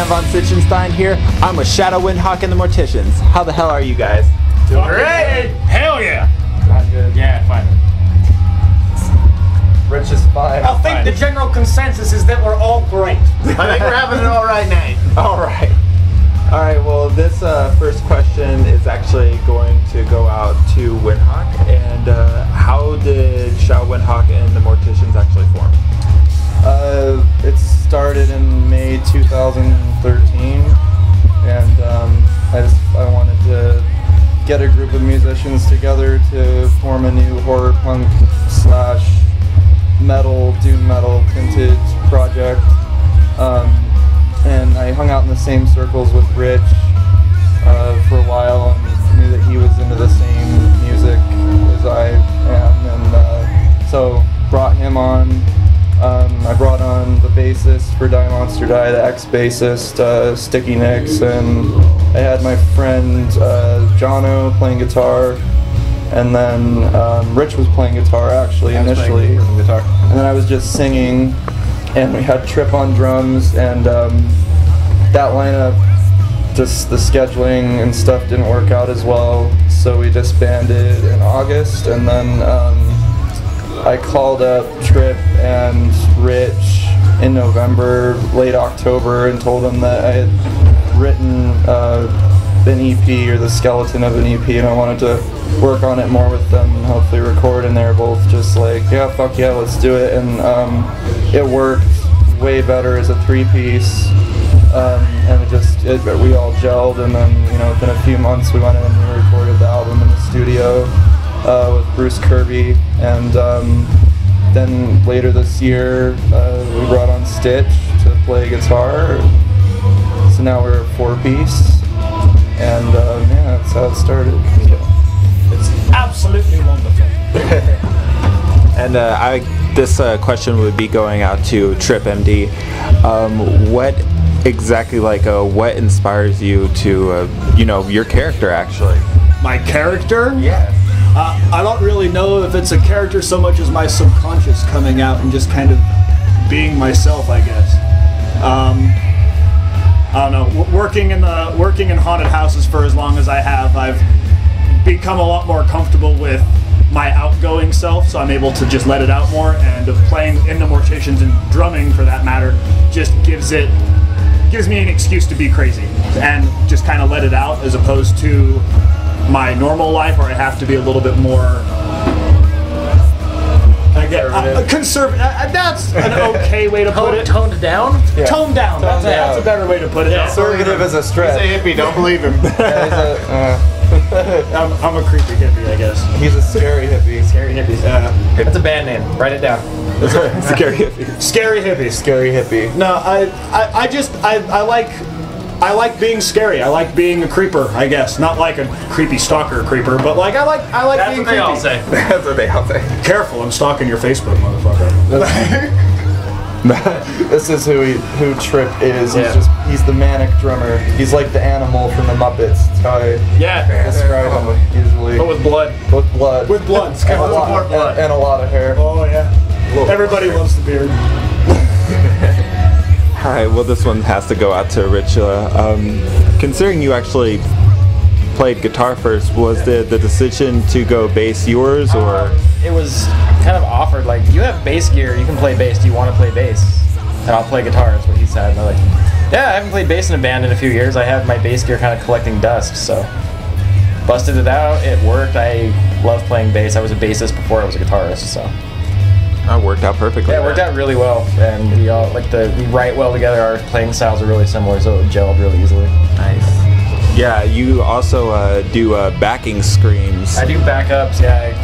Von Sitchenstein here. I'm with Shadow, Windhawk, and the Morticians. How the hell are you guys? Doing great! Hell yeah! Not good. Yeah, fine. Rich is fine. I think the general consensus is that we're all great. I think we're having an alright night. Alright. Alright, well this first question is actually going to go out to Windhawk. And how did Shadow, Windhawk, and the Morticians actually form? It started in May 2013, and I wanted to get a group of musicians together to form a new horror punk / metal, doom metal vintage project. And I hung out in the same circles with Rich for a while, and knew that he was into the same music as I am, and so brought him on. I brought on the bassist for Die Monster Die, the ex-bassist, Sticky Nicks, and I had my friend Jono playing guitar, and then Rich was playing guitar actually initially, and then I was just singing, and we had Trip on drums, and that lineup, just the scheduling and stuff didn't work out as well, so we disbanded in August, and then I called up Trip and Rich in November, late October, and told them that I had written an EP, or the skeleton of an EP, and I wanted to work on it more with them and hopefully record, and they're both just like, yeah, fuck yeah, let's do it, and it worked way better as a three-piece, and we all gelled, and then, you know, within a few months we went in and we recorded the album in the studio with Bruce Kirby, and then later this year we brought on Stitch to play guitar, so now we're a four-piece, and yeah, that's how it started. It's absolutely wonderful. And this question would be going out to Trip MD. What exactly, what inspires you to, your character actually? My character? Yes. I don't really know if it's a character so much as my subconscious coming out and just kind of being myself, I guess. I don't know. Working in haunted houses for as long as I have, I've become a lot more comfortable with my outgoing self, so I'm able to just let it out more. And playing in the Morticians and drumming, for that matter, just gives me an excuse to be crazy and just kind of let it out, as opposed to my normal life where I have to be a little bit more conservative. That's an okay way to put it. Toned down? Yeah. Toned down. That's a better way to put it. Yeah. Conservative is a stretch. He's a hippie, don't believe him. I'm a creepy hippie, I guess. He's a scary hippie. Scary hippies. That's a band name. Write it down. Scary hippie. Scary hippie. Scary hippie. No, I like being scary. I like being a creeper, I guess. Not like a creepy stalker creeper, but I like That's being what they creepy. all say. That's what they all say. Careful, I'm stalking your Facebook, motherfucker. This is who Trip is. Yeah. He's the manic drummer. He's like the animal from the Muppets. That's how I describe him usually. But with blood. With blood. With blood. And a lot of hair. Oh yeah. Everybody loves the beard. Alright, well this one has to go out to Rich. Considering you actually played guitar first, was the decision to go bass yours, or? It was kind of offered, like, you have bass gear, you can play bass, do you want to play bass? And I'll play guitar, is what he said. And I'm like, yeah, I haven't played bass in a band in a few years, I have my bass gear kind of collecting dust, so. Busted it out, it worked, I love playing bass, I was a bassist before I was a guitarist, so. That worked out perfectly. Yeah, it worked out really well, and we all, we write well together, our playing styles are really similar, so it gelled really easily. Nice. Yeah, you also do backing screams. I do backups, yeah.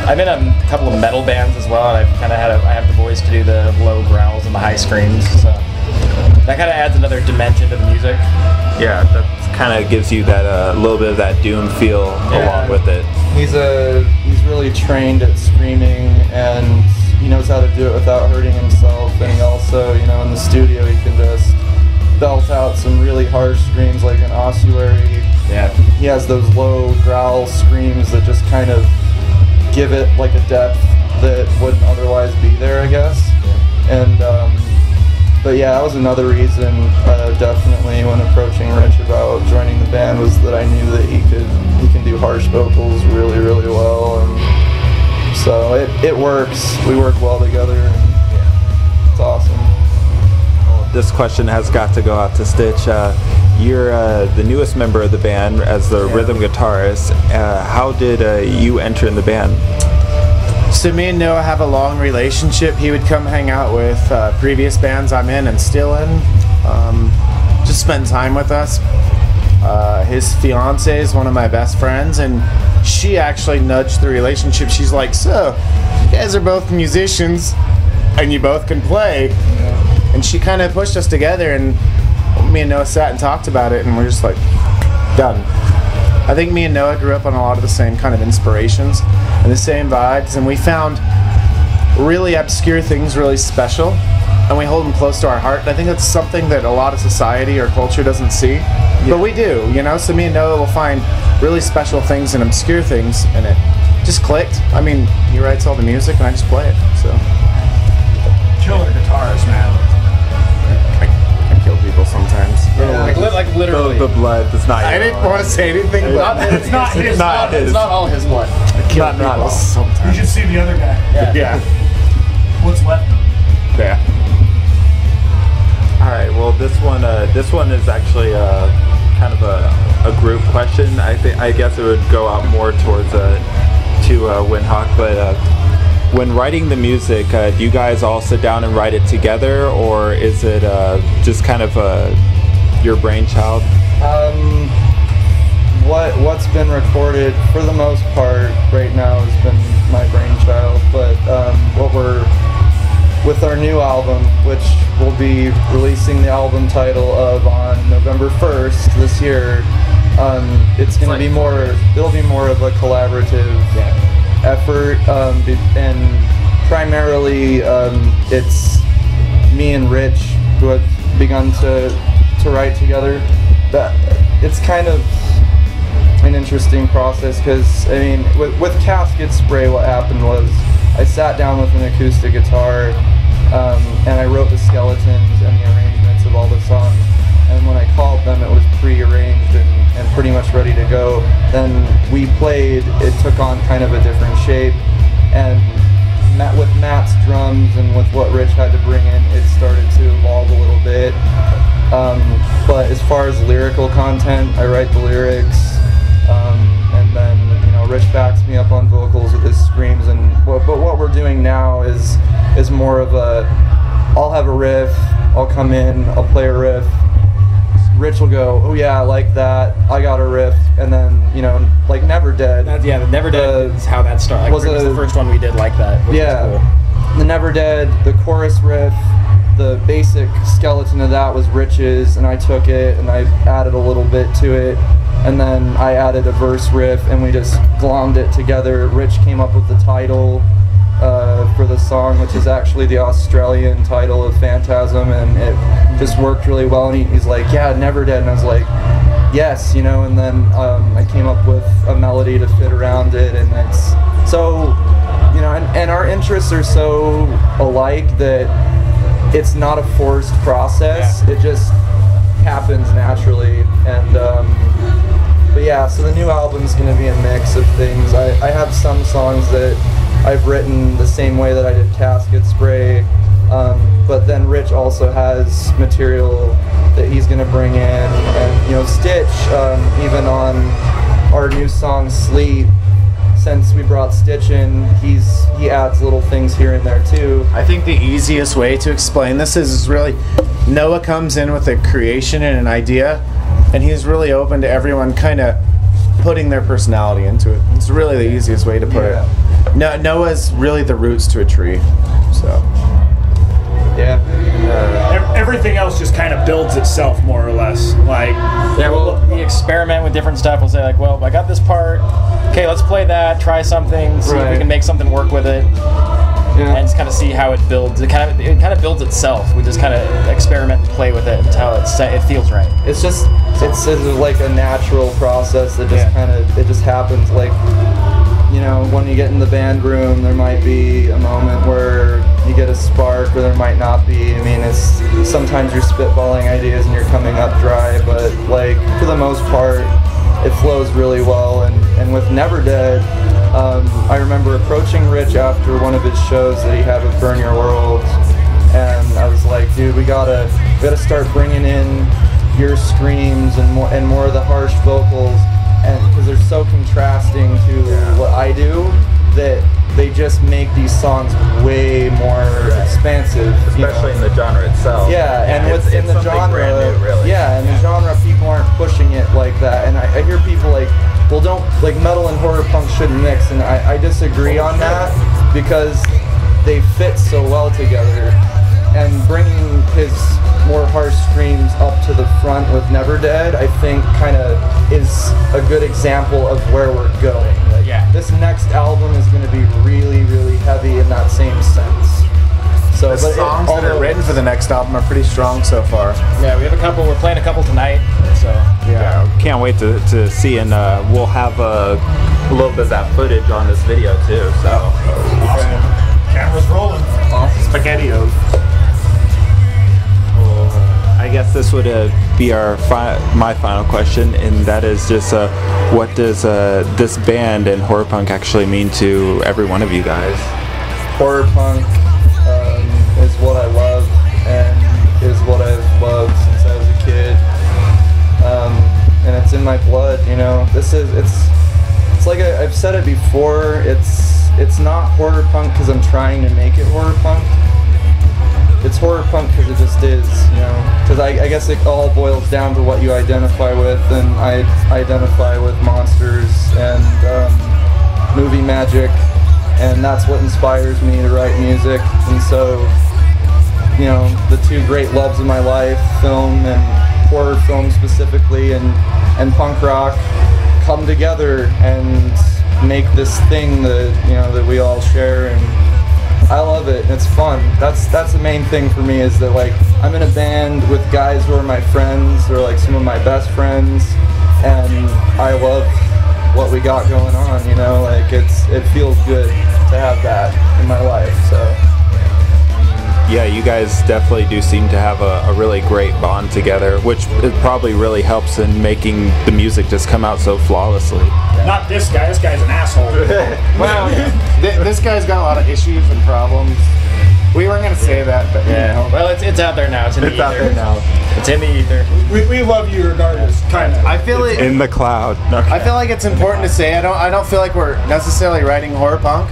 I'm in a couple of metal bands as well, and I've kind of I have the voice to do the low growls and the high screams, so that kind of adds another dimension to the music. Yeah, that kind of gives you that little bit of that doom feel along with it. He's really trained at screaming, and he knows how to do it without hurting himself. And he also, in the studio, he can just belt out some really harsh screams like an ossuary. Yeah. He has those low growl screams that just kind of give it like a depth that wouldn't otherwise be there, I guess. Yeah. And but yeah, that was another reason definitely when approaching Rich about joining the band, was that I knew that he can do harsh vocals really, really well, and so it works. We work well together, and it's awesome. Well, this question has got to go out to Stitch. You're the newest member of the band as the rhythm guitarist. How did you enter in the band? So me and Noah have a long relationship. He would come hang out with previous bands I'm in and still in. Just spend time with us. His fiance is one of my best friends, and she actually nudged the relationship. She's like, so, you guys are both musicians, and you both can play. Yeah. And she kind of pushed us together, and me and Noah sat and talked about it, and we're just like, done. I think me and Noah grew up on a lot of the same kind of inspirations and the same vibes, and we found really obscure things really special, and we hold them close to our heart. And I think that's something that a lot of society or culture doesn't see, but we do, So me and Noah will find really special things and obscure things, and it just clicked. I mean, he writes all the music, and I just play it. So, Killer guitarist, man. I kill people sometimes. Like literally. The blood does not. I didn't want to say anything, but It's not his. it's not all his blood. I kill people You sometimes. should see the other guy. Yeah. What's left of him? Yeah. All right. Well, this one is actually kind of a group question. I guess it would go out more towards to Windhawk, but when writing the music, do you guys all sit down and write it together, or is it just kind of your brainchild? What's been recorded for the most part right now has been my brainchild, but with our new album, which we'll be releasing the album title of on November 1st this year, it's going to be it'll be more of a collaborative effort, and primarily it's me and Rich who have begun to write together. But it's kind of an interesting process, because I mean, with Casket Spray, what happened was I sat down with an acoustic guitar, and I wrote the skeletons and the arrangements of all the songs, and when I called them, it was pre-arranged and pretty much ready to go. Then we played, it took on kind of a different shape, and with Matt's drums and with what Rich had to bring in, it started to evolve a little bit. But as far as lyrical content, I write the lyrics, and then Rich backs me up on vocals with his screams. But what we're doing now is more of I'll have a riff, I'll come in, I'll play a riff, Rich will go, oh yeah, I like that, I got a riff, and then like Never Dead. The Never Dead is how that started. Like, was the first one we did like that. Cool. The Never Dead, the chorus riff, the basic skeleton of that was Rich's, and I took it and I added a little bit to it, and then I added a verse riff, and we just glommed it together. Rich came up with the title for the song, which is actually the Australian title of Phantasm, and it just worked really well. And he's like, yeah, Never Dead, and I was like, yes, and then I came up with a melody to fit around it, and it's so, and our interests are so alike that it's not a forced process. It just happens naturally. And but yeah, so the new album's going to be a mix of things. I have some songs that I've written the same way that I did Casket Spray, but then Rich also has material that he's going to bring in, and Stitch, even on our new song Sleep, since we brought Stitch in, he adds little things here and there too. I think the easiest way to explain this is really Noah comes in with a creation and an idea, and he's really open to everyone kind of putting their personality into it. It's really the easiest way to put it. Noah's really the roots to a tree. So everything else just kind of builds itself more or less. Like we experiment with different stuff. We'll say like, well, I got this part. okay, let's play that, try something, see if we can make something work with it. Yeah. And just kind of see how it builds. It kind of builds itself. We just kind of experiment and play with it until it feels right. It's like a natural process that just it just happens. Like, you know, when you get in the band room, there might be a moment where you get a spark, or there might not be. I mean, it's sometimes you're spitballing ideas and you're coming up dry, but like for the most part, it flows really well. And with Never Dead, I remember approaching Rich after one of his shows that he had with Burn Your World, and I was like, dude, we gotta start bringing in your screams and more of the harsh vocals, and because they're so contrasting to what I do, that they just make these songs way more expansive, especially in the genre itself. Yeah, and in the genre, brand new, really. Yeah, in the genre, people aren't pushing it like that, and I hear people like, well, don't, like, metal and horror punk shouldn't mix, and I disagree on that, because they fit so well together, and bringing his more harsh screams up to the front with Never Dead, I think kind of is a good example of where we're going. Like, this next album is going to be really, really heavy in that same sense. So, the songs that are written for the next album are pretty strong so far. Yeah, we have a couple. We're playing a couple tonight. So can't wait to see, and we'll have a little bit of that footage on this video too. So awesome. Camera's rolling. Awesome. SpaghettiOs. I guess this would be my final question, and that is just what does this band and horror punk actually mean to every one of you guys? Horror punk is what I love, and is what I've loved since I was a kid, and it's in my blood. You know, it's like I've said it before. It's not horror punk because I'm trying to make it horror punk. It's horror punk because it just is, you know. Because I guess it all boils down to what you identify with, and I identify with monsters and movie magic, and that's what inspires me to write music. And so, you know, the two great loves of my life, film and horror film specifically, and punk rock, come together and make this thing that we all share, and I love it. It's fun. That's the main thing for me, is that, like, I'm in a band with guys who are my friends, or like some of my best friends, and I love what we got going on, you know. Like, it feels good to have that in my life. So yeah, you guys definitely do seem to have a really great bond together, which it probably really helps in making the music just come out so flawlessly. Not this guy. This guy's an asshole. Well, this guy's got a lot of issues and problems. We weren't going to say that, but yeah. You know. Well, it's out there now. It's in the ether. Out there now. It's in the ether. We love you regardless, kind of. I feel like in the cloud. Okay. I feel like it's important to say. I don't feel like we're necessarily writing horror punk.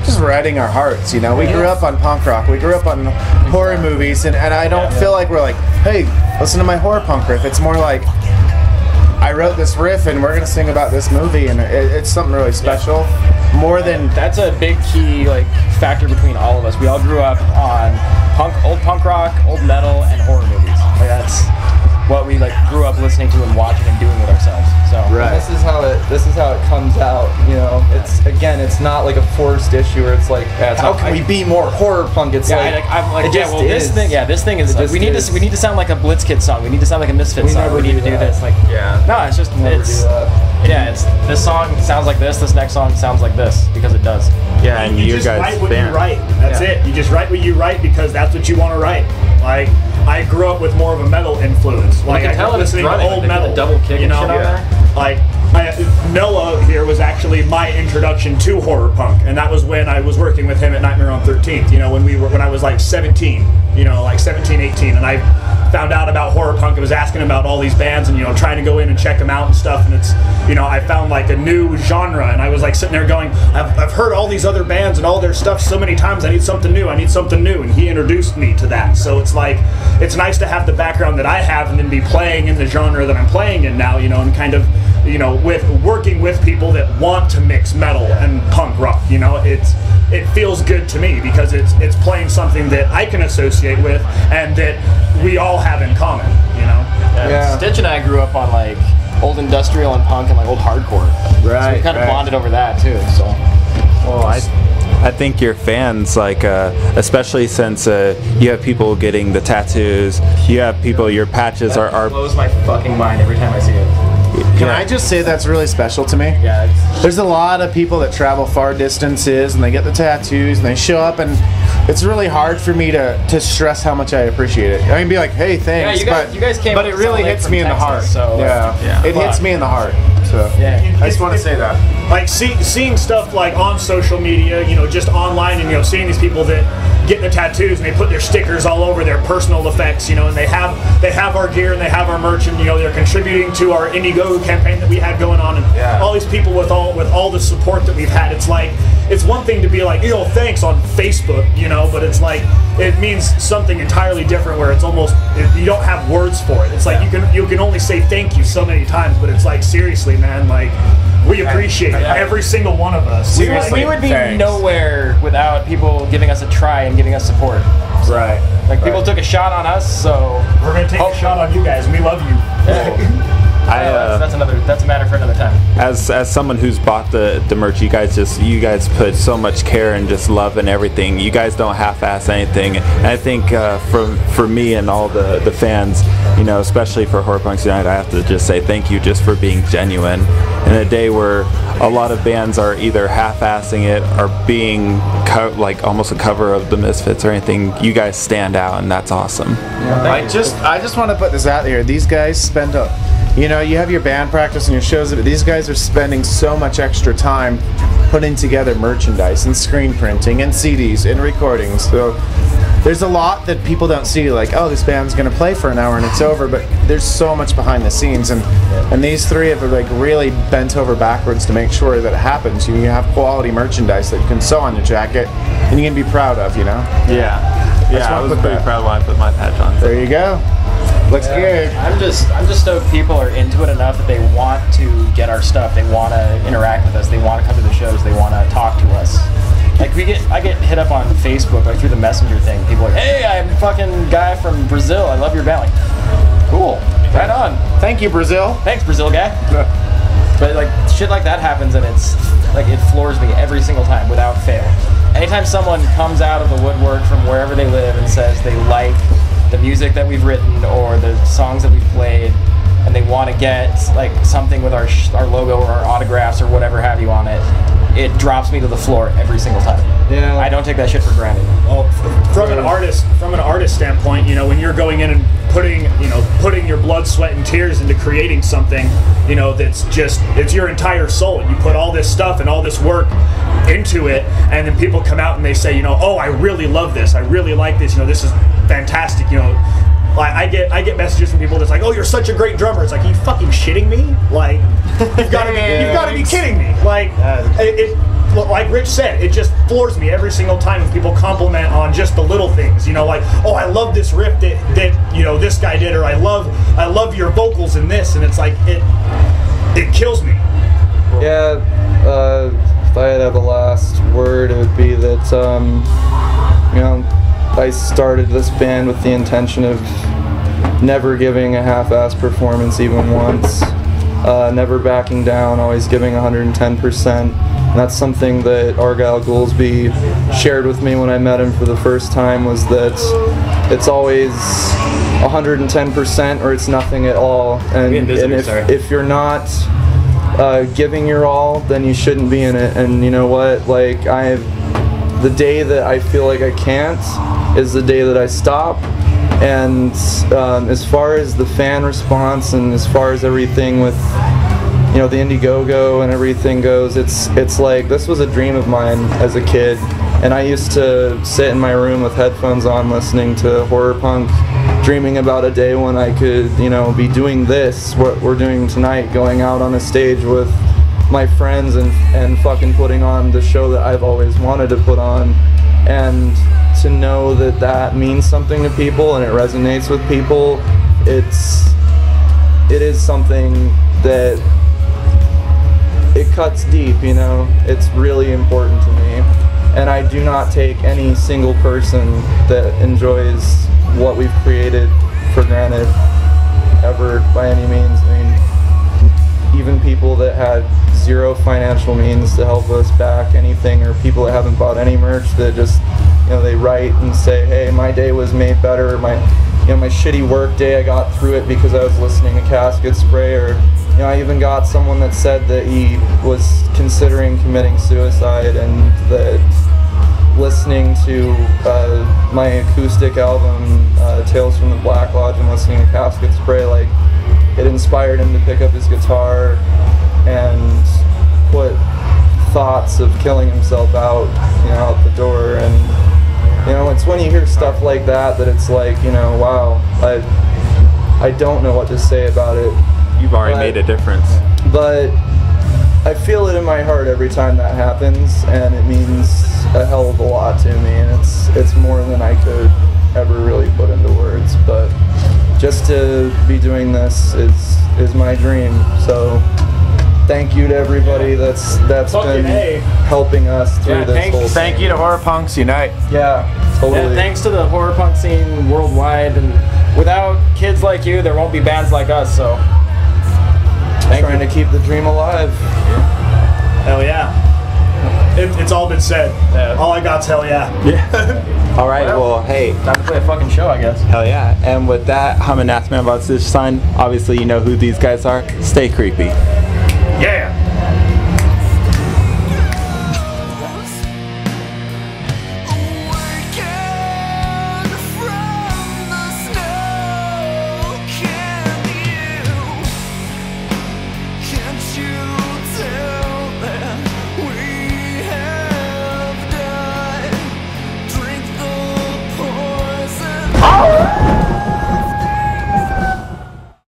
Just writing our hearts, you know. We grew up on punk rock. We grew up on horror movies, and I don't feel like we're like, hey, listen to my horror punk riff. It's more like, I wrote this riff and we're gonna sing about this movie, and it's something really special. More than that's a big key factor between all of us. We all grew up on old punk rock, old metal, and horror movies. Like, that's what we grew up listening to and watching and doing with ourselves. So right. This is how it comes out. You know, it's not like a forced issue where it's like, how can we be more horror punk? It's this thing is we need to sound like a Blitzkid song. We need to sound like a Misfits song. We need to do this. No, it's just this song sounds like this. This next song sounds like this because it does. Yeah, and you just guys write what you write. That's it. You just write what you write because that's what you want to write. Like, I grew up with more of a metal influence. Like, I grew up listening to old metal. Double kick, you know. Like, Noah here was actually my introduction to horror punk, and that was when I was working with him at Nightmare on 13th. You know, when I was like 17, 17, 18, and I found out about horror punk. I was asking about all these bands and trying to go in and check them out and stuff. And it's I found like a new genre, and I was like sitting there going, I've heard all these other bands and all their stuff so many times. I need something new. And he introduced me to that. So it's like, it's nice to have the background that I have and then be playing in the genre that I'm playing in now. And kind of with working with people that want to mix metal and punk rock. It feels good to me because it's playing something that I can associate with and that we all have in common. Yeah. Stitch and I grew up on old industrial and punk and like old hardcore. So we kind of bonded over that too. So. Well, I think your fans, like, especially since you have people getting the tattoos, you have people, your patches are blows my fucking mind every time I see it. Can I just say that's really special to me? Yeah. There's a lot of people that travel far distances and they get the tattoos and they show up, and it's really hard for me to stress how much I appreciate it. I can be like, hey, thanks, yeah, you guys came but it really hits me in the heart. So it hits me in the heart. So yeah, I just want to say that. Like seeing stuff like on social media, just online, and seeing these people that get the tattoos and they put their stickers all over their personal effects, and they have our gear and they have our merch, and they're contributing to our Indiegogo campaign that we had going on, and all these people with all the support that we've had. It's like, it's one thing to be like, thanks on Facebook, but it's like, it means something entirely different where it's almost, you don't have words for it. It's like you can only say thank you so many times, but it's like, seriously, man, like, we appreciate every single one of us. We would be nowhere without people giving us a try and giving us support. So, Right. Like, people took a shot on us, so we're gonna take a shot on you guys, and we love you. That's a matter for another time. As someone who's bought the merch, you guys put so much care and just love and everything. You guys don't half-ass anything. And I think for me and all the fans, especially for HorrorPunksUnite, I have to just say thank you just for being genuine. In a day where a lot of bands are either half-assing it or being like almost a cover of the Misfits or anything, you guys stand out, and that's awesome. I just want to put this out there. These guys spend you have your band practice and your shows, but these guys are spending so much extra time putting together merchandise and screen printing and CDs and recordings. So there's a lot that people don't see, like, oh, this band's gonna play for an hour and it's over, but there's so much behind the scenes, and these three have like really bent over backwards to make sure that it happens. You have quality merchandise that you can sew on your jacket and you can be proud of, I was pretty proud when I put my patch on. There you go. Looks good. I'm just stoked people are into it enough that they want to get our stuff. They want to interact with us. They want to come to the shows. They want to talk to us. Like I get hit up on Facebook, like through the messenger thing. People are like, hey, I'm a fucking guy from Brazil. I love your band. Like, cool. Right on. Thank you, Brazil. Thanks, Brazil guy. But like shit like that happens, and it's like it floors me every single time without fail. Anytime someone comes out of the woodwork from wherever they live and says they like the music that we've written or the songs that we've played, and they want to get like something with our logo or our autographs or whatever have you on it, it drops me to the floor every single time. Yeah. I don't take that shit for granted. Well, from an artist standpoint, when you're going in and putting your blood, sweat, and tears into creating something, it's your entire soul. You put all this stuff and all this work into it, and then people come out and they say, oh, I really love this. I really like this. This is fantastic. I get messages from people that's like, oh, you're such a great drummer. It's like, are you fucking shitting me? Like, you've got to be kidding me. Like, like Rich said, it just floors me every single time when people compliment on just the little things. Like, oh, I love this riff that this guy did, or I love your vocals in this, and it's like it kills me. Yeah. If I had to have a last word, it would be that I started this band with the intention of never giving a half-assed performance even once, never backing down, always giving 110%. And that's something that Argyle Goolsby shared with me when I met him for the first time, was that it's always 110% or it's nothing at all. And if you're not giving your all, then you shouldn't be in it. And you know what? Like, the day that I feel like I can't is the day that I stop. And as far as the fan response and as far as everything with the Indiegogo and everything goes, it's like, this was a dream of mine as a kid, and I used to sit in my room with headphones on listening to horror punk, dreaming about a day when I could be doing this, what we're doing tonight, going out on a stage with my friends and fucking putting on the show that I've always wanted to put on. And to know that that means something to people and it resonates with people, it is something that it cuts deep, it's really important to me. And I do not take any single person that enjoys what we've created for granted, ever, by any means. I mean, even people that had zero financial means to help us back anything, or people that haven't bought any merch that just, you know, they write and say, hey, my day was made better, my shitty work day, I got through it because I was listening to Casket Spray. Or, you know, I even got someone that said that he was considering committing suicide, and that listening to my acoustic album, Tales from the Black Lodge, and listening to Casket Spray, like, it inspired him to pick up his guitar and put thoughts of killing himself out the door. And, you know, it's when you hear stuff like that that it's like, you know, wow, I don't know what to say about it. You've already made a difference. But I feel it in my heart every time that happens, and it means a hell of a lot to me, and it's more than I could ever really put into words. But just to be doing this is my dream. So thank you to everybody that's been helping us through this whole thing. Thank you to HorrorPunksUnite. Yeah, totally. Yeah, thanks to the horror punk scene worldwide, and without kids like you, there won't be bands like us. So trying to keep the dream alive. Hell yeah. It's all been said. Yeah. All I got's hell yeah. All right, well, hey. Time to play a fucking show, I guess. Hell yeah. And with that, I'm an Ass Man about this sign. Obviously, you know who these guys are. Stay creepy. Yeah.